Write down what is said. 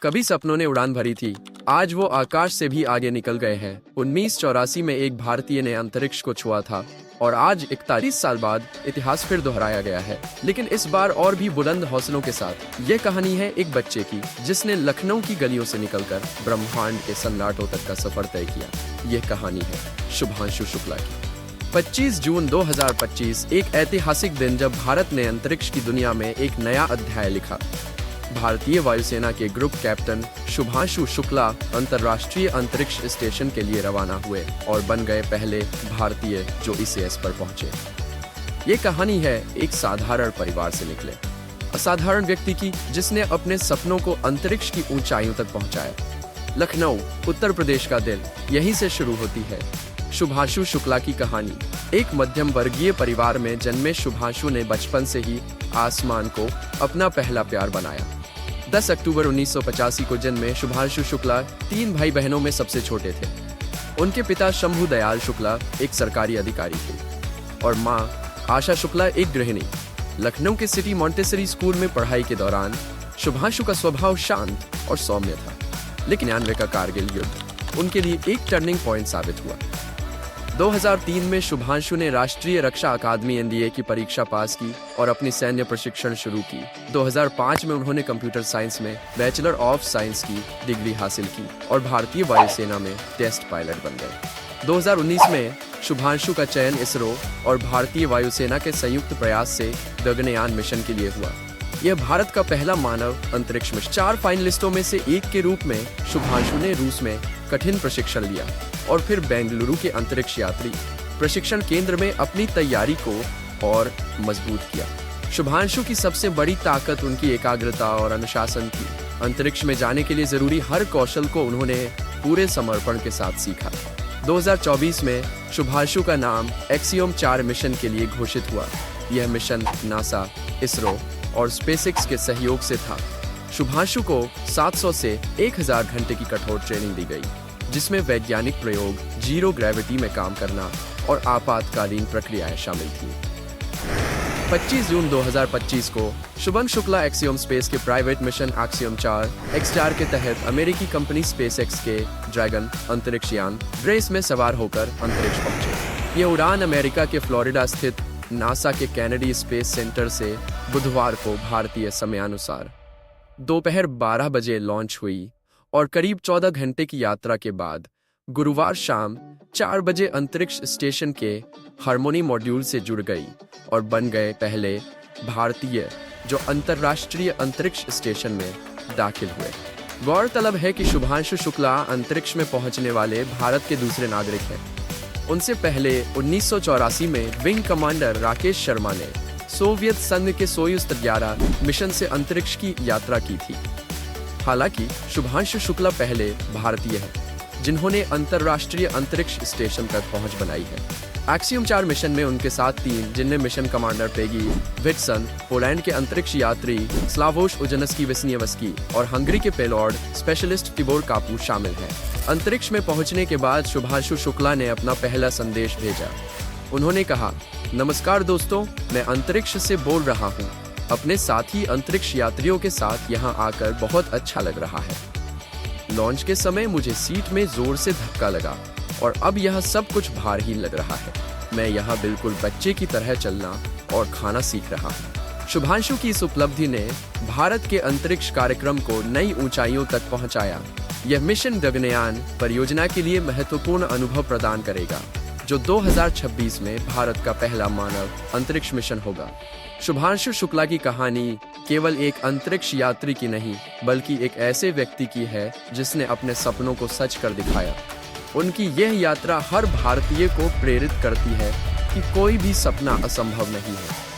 कभी सपनों ने उड़ान भरी थी, आज वो आकाश से भी आगे निकल गए हैं। 1984 में एक भारतीय ने अंतरिक्ष को छुआ था और आज 41 साल बाद इतिहास फिर दोहराया गया है, लेकिन इस बार और भी बुलंद हौसलों के साथ। ये कहानी है एक बच्चे की जिसने लखनऊ की गलियों से निकलकर ब्रह्मांड के सन्नाटों तक का सफर तय किया। ये कहानी है शुभांशु शुक्ला की। 25 जून 2025 एक ऐतिहासिक दिन जब भारत ने अंतरिक्ष की दुनिया में एक नया अध्याय लिखा। भारतीय वायुसेना के ग्रुप कैप्टन शुभांशु शुक्ला अंतर्राष्ट्रीय अंतरिक्ष स्टेशन के लिए रवाना हुए और बन गए पहले भारतीय जो ISS पर पहुंचे। ये कहानी है एक साधारण परिवार से निकले असाधारण व्यक्ति की, जिसने अपने सपनों को अंतरिक्ष की ऊंचाइयों तक पहुंचाया। लखनऊ, उत्तर प्रदेश का दिल यहीं से शुरू होती है। शुभांशु शुक्ला की कहानी। एक मध्यम वर्गीय परिवार में जन्मे शुभांशु ने बचपन से ही आसमान को अपना पहला प्यार बनाया। 10 अक्टूबर 1985 को जन्मे शुभांशु शुक्ला 3 भाई बहनों में सबसे छोटे थे। उनके पिता शंभू दयाल शुक्ला एक सरकारी अधिकारी थे और मां आशा शुक्ला एक गृहिणी। लखनऊ के सिटी मॉन्टेसरी स्कूल में पढ़ाई के दौरान शुभांशु का स्वभाव शांत और सौम्य था, लेकिन 99 का कारगिल युद्ध उनके लिए एक टर्निंग पॉइंट साबित हुआ। 2003 में शुभांशु ने राष्ट्रीय रक्षा अकादमी NDA की परीक्षा पास की और अपनी सैन्य प्रशिक्षण शुरू की। 2005 में उन्होंने कंप्यूटर साइंस में बैचलर ऑफ साइंस की डिग्री हासिल की और भारतीय वायुसेना में टेस्ट पायलट बन गए। 2019 में शुभांशु का चयन इसरो और भारतीय वायुसेना के संयुक्त प्रयास से गगनयान मिशन के लिए हुआ। यह भारत का पहला मानव अंतरिक्ष मिशन। 4 फाइनलिस्टों में से एक के रूप में शुभांशु ने रूस में कठिन प्रशिक्षण लिया और फिर बेंगलुरु के अंतरिक्ष यात्री प्रशिक्षण केंद्र में अपनी तैयारी को और मजबूत किया। शुभांशु की सबसे बड़ी ताकत उनकी एकाग्रता और अनुशासन थी। अंतरिक्ष में जाने के लिए जरूरी हर कौशल को उन्होंने पूरे समर्पण के साथ सीखा। 2024 में शुभांशु का नाम एक्सियोम 4 मिशन के लिए घोषित हुआ। यह मिशन नासा, इसरो और स्पेसएक्स के सहयोग से था। शुभांशु को 700 से 1000 घंटे की कठोर ट्रेनिंग दी गई, जिसमें वैज्ञानिक प्रयोग, जीरो ग्रेविटी में काम करना और आपातकालीन प्रक्रियाएं शामिल थीं। 25 जून 2025 को शुभांशु शुक्ला एक्सियोम स्पेस के प्राइवेट मिशन एक्सियोम 4 XStar के तहत अमेरिकी कंपनी स्पेसएक्स के ड्रैगन अंतरिक्ष यान ग्रेस में सवार होकर अंतरिक्ष पहुंचे। ये उड़ान अमेरिका के फ्लोरिडा स्थित नासा के कैनेडी स्पेस सेंटर से बुधवार को भारतीय समयानुसार दोपहर 12 बजे लॉन्च हुई और करीब 14 घंटे की यात्रा के बाद गुरुवार शाम 4 बजे अंतरिक्ष स्टेशन के हार्मोनी मॉड्यूल से जुड़ गई और बन गए पहले भारतीय जो अंतर्राष्ट्रीय अंतरिक्ष स्टेशन में दाखिल हुए। गौरतलब है कि शुभांशु शुक्ला अंतरिक्ष में पहुंचने वाले भारत के दूसरे नागरिक हैं। उनसे पहले 1984 में विंग कमांडर राकेश शर्मा ने सोवियत संघ के सोयुज 11 मिशन से अंतरिक्ष की यात्रा की थी। हालांकि शुभांशु शुक्ला पहले भारतीय हैं जिन्होंने अंतर्राष्ट्रीय अंतरिक्ष स्टेशन तक पहुंच बनाई है। एक्सियोम 4 मिशन में उनके साथ 3, जिनमें mission commander Peggy Whitson, Poland के अंतरिक्ष यात्री स्लावोश उजनस्की विस्नियवस्की और हंगरी के पेलोड स्पेशलिस्ट तिबोर कापू शामिल हैं। अंतरिक्ष में पहुंचने के बाद शुभांशु शुक्ला ने अपना पहला संदेश भेजा। उन्होंने कहा, नमस्कार दोस्तों, मैं अंतरिक्ष से बोल रहा हूं। अपने साथी अंतरिक्ष यात्रियों के साथ यहां आकर बहुत अच्छा लग रहा है। लॉन्च के समय मुझे सीट में जोर से धक्का लगा और अब यह सब कुछ भारहीन लग रहा है। मैं यहां बिल्कुल बच्चे की तरह चलना और खाना सीख रहा हूं। शुभांशु की इस उपलब्धि ने भारत के अंतरिक्ष कार्यक्रम को नई ऊंचाइयों तक पहुंचाया। यह मिशन गगनयान परियोजना के लिए महत्वपूर्ण अनुभव प्रदान करेगा, जो 2026 में भारत का पहला मानव अंतरिक्ष मिशन होगा। शुभांशु शुक्ला की कहानी केवल एक अंतरिक्ष यात्री की नहीं, बल्कि एक ऐसे व्यक्ति की है जिसने अपने सपनों को सच कर दिखाया। उनकी यह यात्रा हर भारतीय को प्रेरित करती है कि कोई भी सपना असंभव नहीं है।